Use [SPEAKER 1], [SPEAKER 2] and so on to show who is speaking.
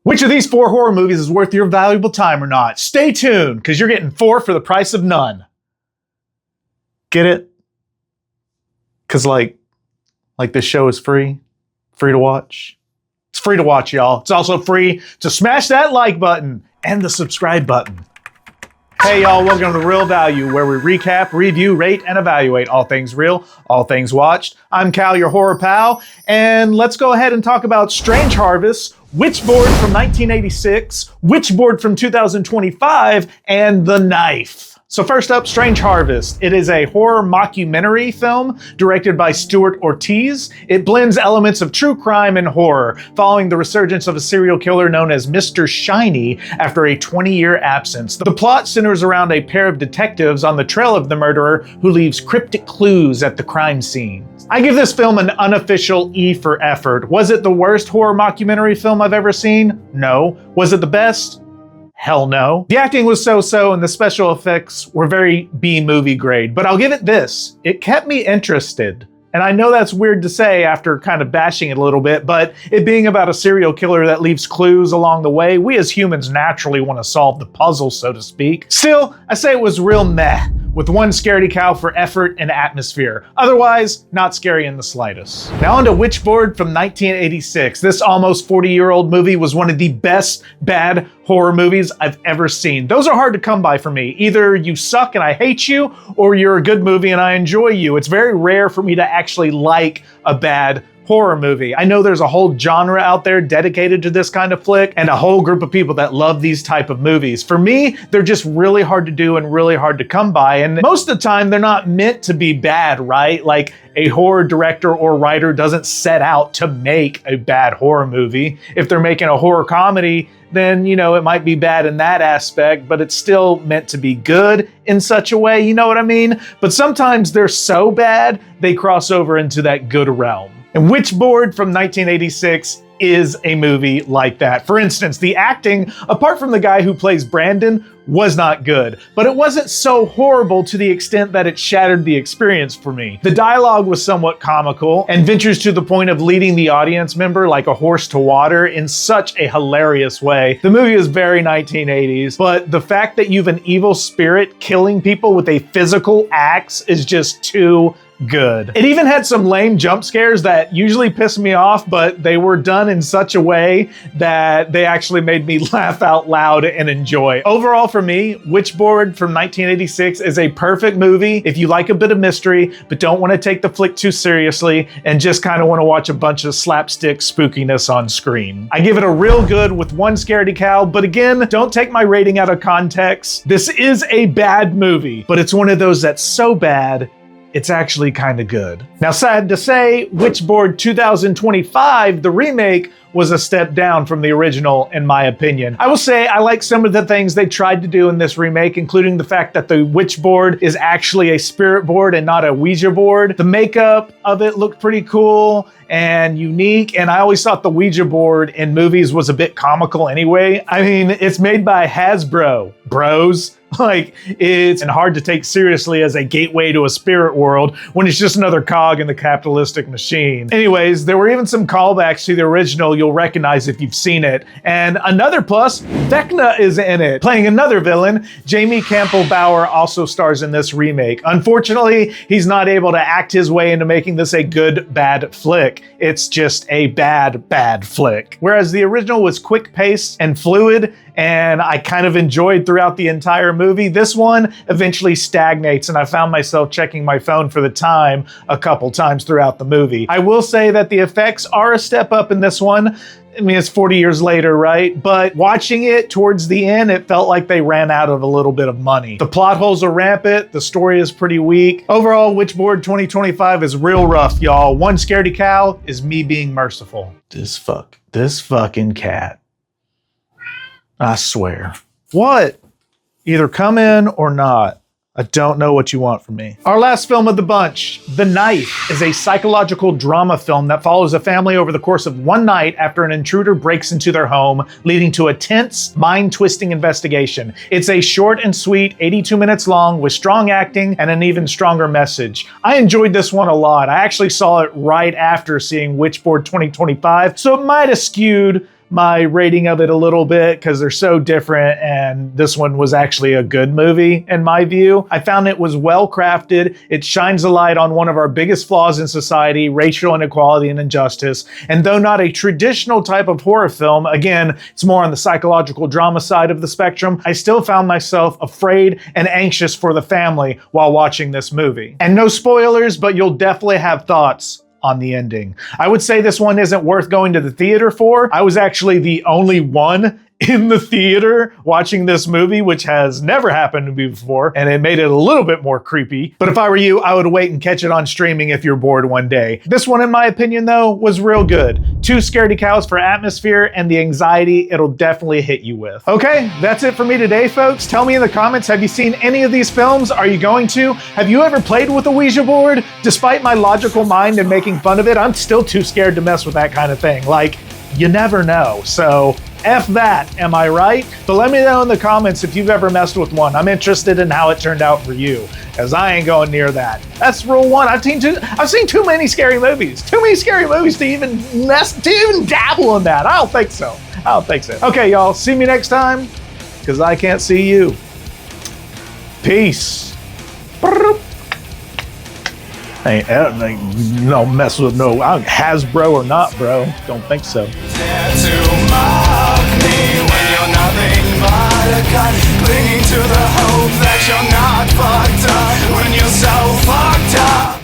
[SPEAKER 1] Which of these 4 horror movies is worth your valuable time or not? Stay tuned, because you're getting 4 for the price of none. Get it? Because like this show is free to watch. It's free to watch, y'all. It's also free to smash that like button and the subscribe button. Hey y'all, welcome to Real Value, where we recap, review, rate, and evaluate all things real, all things watched. I'm Cal, your horror pal, and let's go ahead and talk about Strange Harvest, Witchboard from 1986, Witchboard from 2025, and The Knife. So first up, Strange Harvest. It is a horror mockumentary film directed by Stuart Ortiz. It blends elements of true crime and horror, following the resurgence of a serial killer known as Mr. Shiny after a 20-year absence. The plot centers around a pair of detectives on the trail of the murderer who leaves cryptic clues at the crime scene. I give this film an unofficial E for effort. Was it the worst horror mockumentary film I've ever seen? No. Was it the best? Hell no. The acting was so-so and the special effects were very B-movie grade, but I'll give it this. It kept me interested. And I know that's weird to say after kind of bashing it a little bit, but it being about a serial killer that leaves clues along the way, we as humans naturally want to solve the puzzle, so to speak. Still, I say it was real meh, with one scaredy cow for effort and atmosphere. Otherwise, not scary in the slightest. Now on to Witchboard from 1986. This almost 40-year-old movie was one of the best bad horror movies I've ever seen. Those are hard to come by for me. Either you suck and I hate you, or you're a good movie and I enjoy you. It's very rare for me to actually like a bad horror movie. I know there's a whole genre out there dedicated to this kind of flick and a whole group of people that love these type of movies. For me, they're just really hard to do and really hard to come by. And most of the time, they're not meant to be bad, right? Like a horror director or writer doesn't set out to make a bad horror movie. If they're making a horror comedy, then, you know, it might be bad in that aspect, but it's still meant to be good in such a way, you know what I mean? But sometimes they're so bad, they cross over into that good realm. And Witchboard from 1986 is a movie like that. For instance, the acting, apart from the guy who plays Brandon, was not good, but it wasn't so horrible to the extent that it shattered the experience for me. The dialogue was somewhat comical and ventures to the point of leading the audience member like a horse to water in such a hilarious way. The movie is very 1980s, but the fact that you've an evil spirit killing people with a physical axe is just too good. It even had some lame jump scares that usually piss me off, but they were done in such a way that they actually made me laugh out loud and enjoy. Overall, for me, Witchboard from 1986 is a perfect movie if you like a bit of mystery, but don't want to take the flick too seriously and just kind of want to watch a bunch of slapstick spookiness on screen. I give it a real good with one scaredy cow, but again, don't take my rating out of context. This is a bad movie, but it's one of those that's so bad, it's actually kind of good. Now, sad to say, Witchboard 2025, the remake, was a step down from the original, in my opinion. I will say I like some of the things they tried to do in this remake, including the fact that the Witchboard is actually a spirit board and not a Ouija board. The makeup of it looked pretty cool and unique, and I always thought the Ouija board in movies was a bit comical anyway. I mean, it's made by Hasbro, bros. Like, it's hard to take seriously as a gateway to a spirit world when it's just another cog in the capitalistic machine. Anyways, there were even some callbacks to the original you'll recognize if you've seen it. And another plus, Vecna is in it, playing another villain. Jamie Campbell Bower also stars in this remake. Unfortunately, he's not able to act his way into making this a good, bad flick. It's just a bad, bad flick. Whereas the original was quick-paced and fluid, and I kind of enjoyed throughout the entire movie, this one eventually stagnates, and I found myself checking my phone for the time a couple times throughout the movie. I will say that the effects are a step up in this one. I mean, it's 40 years later, right? But watching it towards the end, it felt like they ran out of a little bit of money. The plot holes are rampant. The story is pretty weak. Overall, Witchboard 2025 is real rough, y'all. One scaredy cow is me being merciful. This fucking cat. I swear. What? Either come in or not. I don't know what you want from me. Our last film of the bunch, The Knife, is a psychological drama film that follows a family over the course of one night after an intruder breaks into their home, leading to a tense, mind-twisting investigation. It's a short and sweet, 82 minutes long, with strong acting and an even stronger message. I enjoyed this one a lot. I actually saw it right after seeing Witchboard 2025, so it might have skewed my rating of it a little bit because they're so different, and this one was actually a good movie in my view. I found it was well crafted. It shines a light on one of our biggest flaws in society, racial inequality and injustice. And though not a traditional type of horror film, again, it's more on the psychological drama side of the spectrum, I still found myself afraid and anxious for the family while watching this movie. And no spoilers, but you'll definitely have thoughts on the ending. I would say this one isn't worth going to the theater for. I was actually the only one in the theater watching this movie, which has never happened to me before, and it made it a little bit more creepy. But if I were you, I would wait and catch it on streaming if you're bored one day. This one, in my opinion, though, was real good. Two scaredy cows for atmosphere and the anxiety it'll definitely hit you with. Okay, that's it for me today, folks. Tell me in the comments, have you seen any of these films? Are you going to? Have you ever played with a Ouija board? Despite my logical mind and making fun of it, I'm still too scared to mess with that kind of thing. Like, you never know. So, F that, am I right? But let me know in the comments if you've ever messed with one. I'm interested in how it turned out for you, because I ain't going near that. That's rule one. I've seen too many scary movies. Too many scary movies to even dabble in that. I don't think so. Okay, y'all, see me next time, because I can't see you. Peace. Ain't no mess with no Hasbro or not, bro. Don't think so. Dare to mock me when you're nothing but a gun, clinging to the hope that you're not fucked up when you're so fucked up.